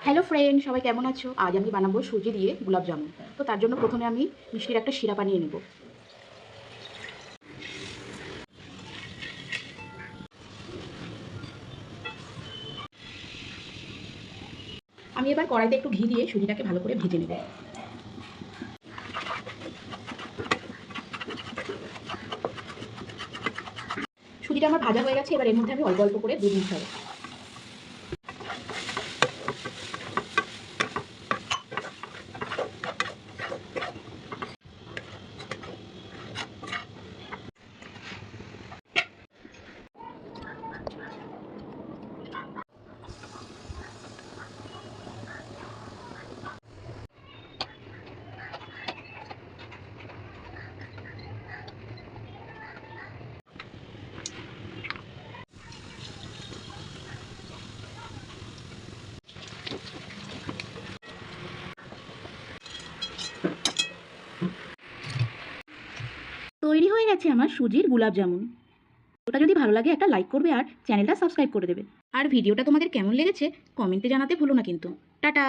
Hello friend, সবাই কেমন আছো? আজ আমি বানাবো সুজি দিয়ে গোলাপ জামুন। তো তার জন্য প্রথমে আমি মিষ্টির একটা শিরা বানিয়ে নেব। আমি এবার কড়াইতে একটু ঘি দিয়ে সুজিটাকে ভালো করে ভেজে নেব। সুজিটা আমার ভাজা হয়ে গেছে, এবার এর মধ্যে আমি অল্প অল্প করে দুধ মিশাবো। তৈরি হয়ে গেছে আমার সুজির গোলাপ জামুন। ওটা যদি ভালো লাগে একটা লাইক করবে আর চ্যানেলটা সাবস্ক্রাইব করে দেবে। আর ভিডিওটা তোমাদের কেমন লেগেছে কমেন্টে জানাতে ভুলো না কিন্তু। টাটা।